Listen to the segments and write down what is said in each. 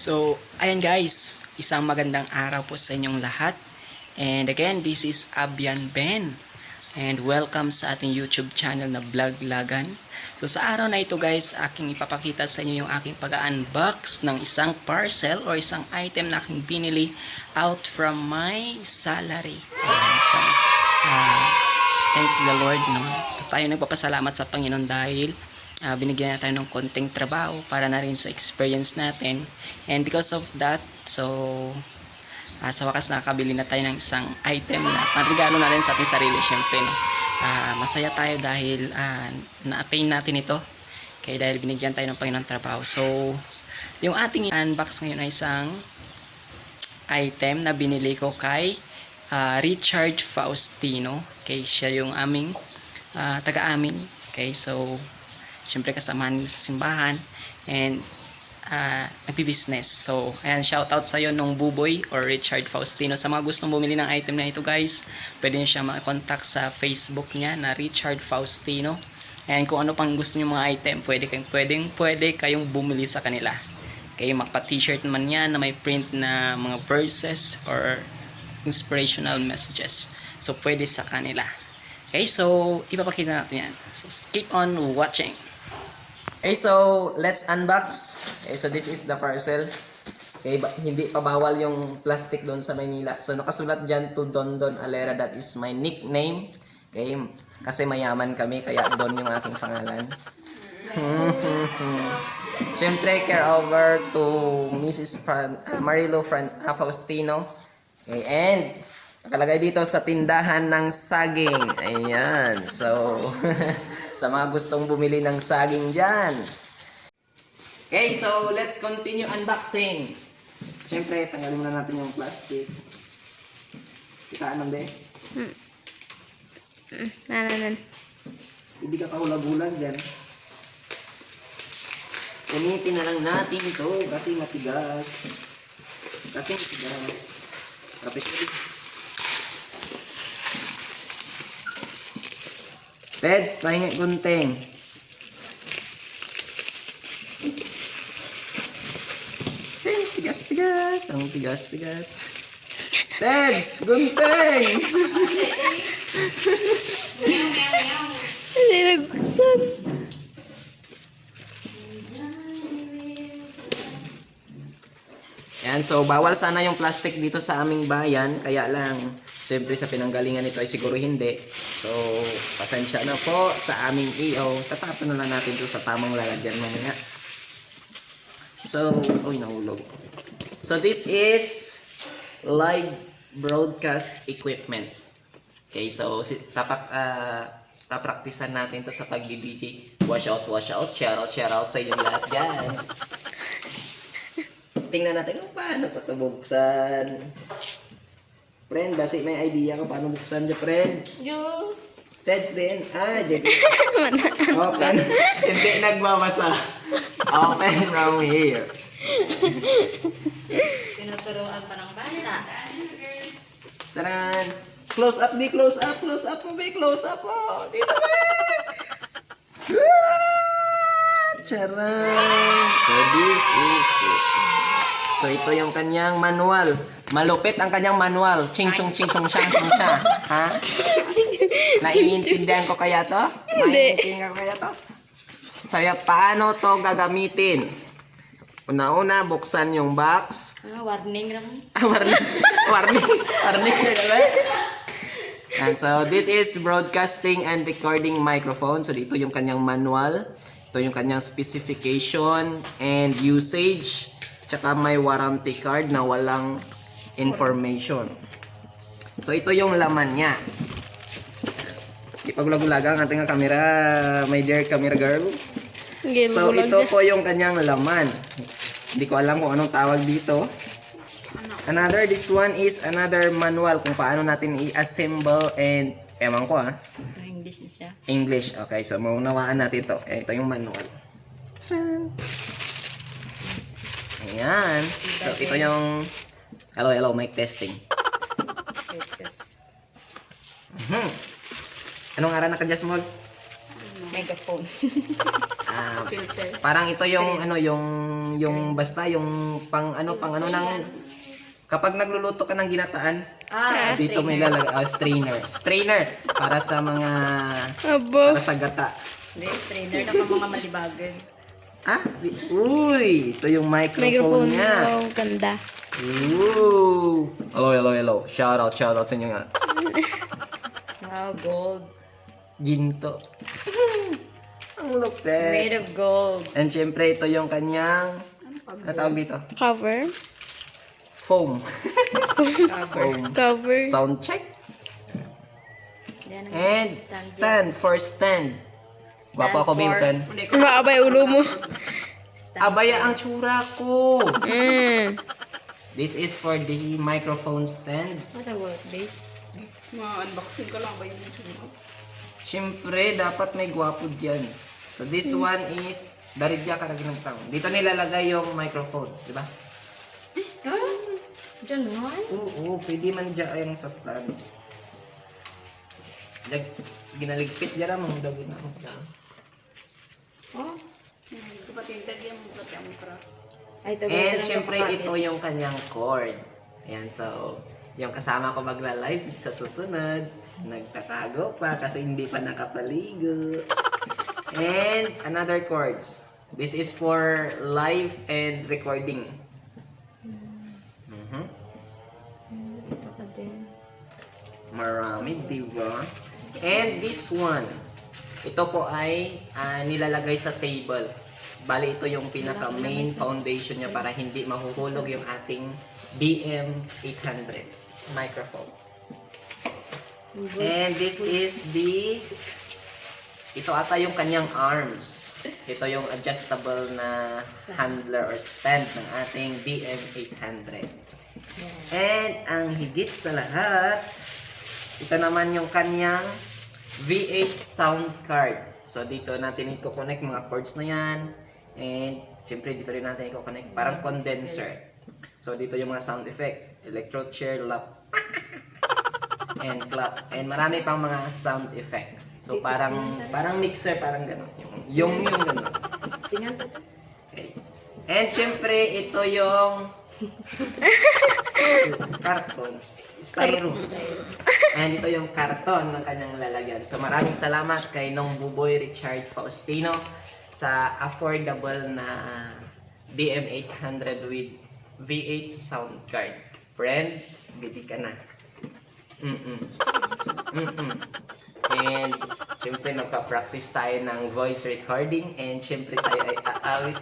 So, ayan guys, isang magandang araw po sa inyong lahat. And again, this is Abian Ben. And welcome sa ating YouTube channel na Vlog Lagan. So sa araw na ito guys, aking ipapakita sa inyo yung aking pag-unbox ng isang parcel or isang item na aking binili out from my salary. Ayan, so, thank the Lord, no? Tayo nagpapasalamat sa Panginoon dahil binigyan na tayo ng konting trabaho para na rin sa experience natin. And because of that, so sa wakas nakakabili na tayo ng isang item na panregalo na rin sa ating sarili. Syempre, no? Masaya tayo dahil na-attain natin ito. Kaya dahil binigyan tayo ng Panginoon trabaho. So, yung ating unbox ngayon ay isang item na binili ko kay Richard Faustino. Okay, siya yung aming taga-amin. Okay, so syempre kasamahan sa simbahan and nagbi-business. So, ayan, shoutout sa iyo nung Buboy or Richard Faustino. Sa mga gustong bumili ng item na ito guys, pwede nyo siya ma-contact sa Facebook niya na Richard Faustino. And kung ano pang gusto nyo mga item, pwede kayong bumili sa kanila. Okay, magpa-t-shirt man yan na may print na mga verses or inspirational messages. So, pwede sa kanila. Okay, so ipapakita natin yan. So, keep on watching. Okay, so let's unbox. Okay, so this is the parcel. Okay, hindi pa bawal yung plastic doon sa Maynila. So nakasulat dyan to Don Alera. That is my nickname. Okay, kasi mayaman kami kaya Don yung aking pangalan. Siyempre, care over to Mrs. Marilo Faustino. Okay, and nakalagay dito sa tindahan ng saging. Ayan. So, sa mga gustong bumili ng saging dyan. Okay, so let's continue unboxing. Siyempre, tanggalin muna natin yung plastic. Kitaan lang, be? Nanan. Hindi ka kahulag-hulag dyan. Unitin na lang natin ito kasi matigas. Kapit ulit. Teds, pahinga gunting. Tigas-tigas. Ang tigas-tigas. Teds, gunting! Hindi nagbuksan. Yan, so bawal sana yung plastic dito sa aming bayan. Kaya lang, siyempre sa pinanggalingan nito ay siguro hindi. So, pasensya na po sa aming EO. Tatapon na lang natin ito sa tamang lalagyan mamaya. So, uy, nahulog. So, this is live broadcast equipment. Okay, so papraktisan natin to sa pag-DJ. Wash out, share out sa inyong lahat dyan. Tingnan natin kung paano pa ito buksan. Friend, basi may idea ko paano buksan dyan, friend. Yo. Teds din. JP. Open. Hindi nagbabasa. Open from here. Tinuturuan pa ng bata. Taran. Close up, be close up. Close up mo, be close up mo. Dito ba? Charan. So this is it. So ito yung kanyang manual. Malupit ang kanyang manual. Ching-chong siya. Ha? Naiintindihan ko kaya to? Naiintindihan ko kaya to? Saya, paano to gagamitin? Una-una, buksan yung box. Warning naman. Warning na naman. And so, this is broadcasting and recording microphone. So, dito yung kanyang manual. Ito yung kanyang specification and usage. Tsaka may warranty card na walang information. So, ito yung laman niya. Ipagulagulag ang ating camera, my dear camera girl. So, ito po yung kanyang laman. Hindi ko alam kung anong tawag dito. This one is another manual kung paano natin i-assemble and ewan ko English na siya. English. Okay, so maunawaan natin ito. Ito yung manual. Ayan. So, ito yung hello, mic testing. Anong aral na ka, Jasmine? Megaphone. Parang ito yung yung yung basta yung pang ano ng kapag nagluluto ka ng ginataan, dito may lalagay strainer para sa mga Abo. para sa gata. Hindi, trainer na pa mga malibagan. Uy, ito yung microphone Microphone. niya. Wow, ganda. Ooh. Hello. Shout out sa inyo nga. Wow, gold. Ginto. Ang lupit. Made of gold. And syempre, ito yung kanyang, ano tawag dito? Cover. Foam. Cover. Cover. Sound check. Yan ang And stand for stand. Guwapo ako, Bimpen. Maabay ulo mo. Abaya ang tsura ko. Mm. This is for the microphone stand. What about this? Ma-unboxing ka lang ba yung YouTube? Siyempre, dapat may gwapo dyan. So this one is Daridya Karaginang Town. Dito nilalagay yung microphone, di ba? Diyan nga. Oo, pwede man dyan yung sa stand. Ginaligpit dyan ang mga dagin na. Oh. Kapatintag yan mo pati ang mukra. Ay, ito And syempre, ito yung kanyang cord. Ayan, so, yung kasama ko magla-live sa susunod. Nagtatago pa kasi hindi pa nakapaligo. And another cords. This is for live and recording. Mhm. Ito ka din. Marami, diba? And this one. Ito po ay nilalagay sa table. Bali, ito yung pinaka main foundation niya para hindi mahuhulog yung ating BM800 microphone. And this is ito ata yung kanyang arms. Ito yung adjustable na handler or stand ng ating BM800. And ang higit sa lahat, ito naman yung kanyang V8 sound card. So dito natin i-connect mga cords na yan. And syempre dito rin natin i-connect parang condenser. So dito yung mga sound effect, electro chair, lap, and clap. And marami pang mga sound effect. So parang mixer, parang gano'n. Yung gano'n. Tingan ka. Okay. And syempre ito yung karton, styro. And ito yung karton ng kanyang lalagyan. So maraming salamat kay Nong Buboy Richard Faustino sa affordable na BM800 with V8 sound card. Friend, bili ka na. And syempre nagpa-practice tayo ng voice recording and syempre tayo ay aawit.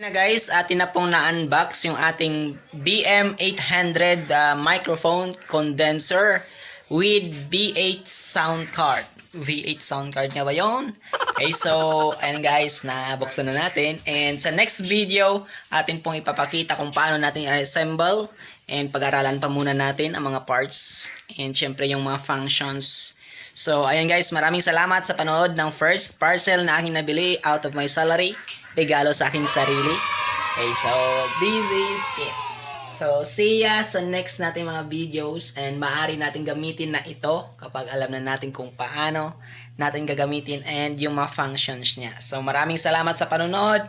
Na guys, atin na pong na-unbox yung ating BM800 microphone condenser with V8 sound card. V8 sound card nga ba yun? Okay, so, ayan guys, nabuksan na natin. And sa next video, atin pong ipapakita kung paano natin i-assemble. And pag-aralan pa muna natin ang mga parts. And syempre yung mga functions. So, ayan guys, maraming salamat sa panood ng first parcel na aking nabili out of my salary. Regalo sa aking sarili. Okay, so this is it. So, see ya sa next natin mga videos and maaari natin gamitin na ito kapag alam na natin kung paano natin gagamitin and yung mga functions niya. So, maraming salamat sa panonood.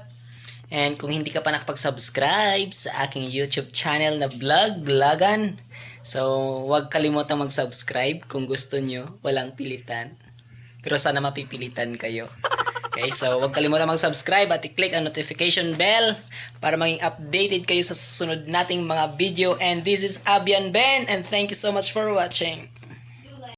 And kung hindi ka pa nakapag-subscribe sa aking YouTube channel na Vlog-Lagan, so huwag kalimutang mag-subscribe kung gusto nyo. Walang pilitan. Pero sana mapipilitan kayo. Okay, so huwag kalimutan mag-subscribe at i-click ang notification bell para maging updated kayo sa susunod nating mga video. And this is Abian Ben and thank you so much for watching.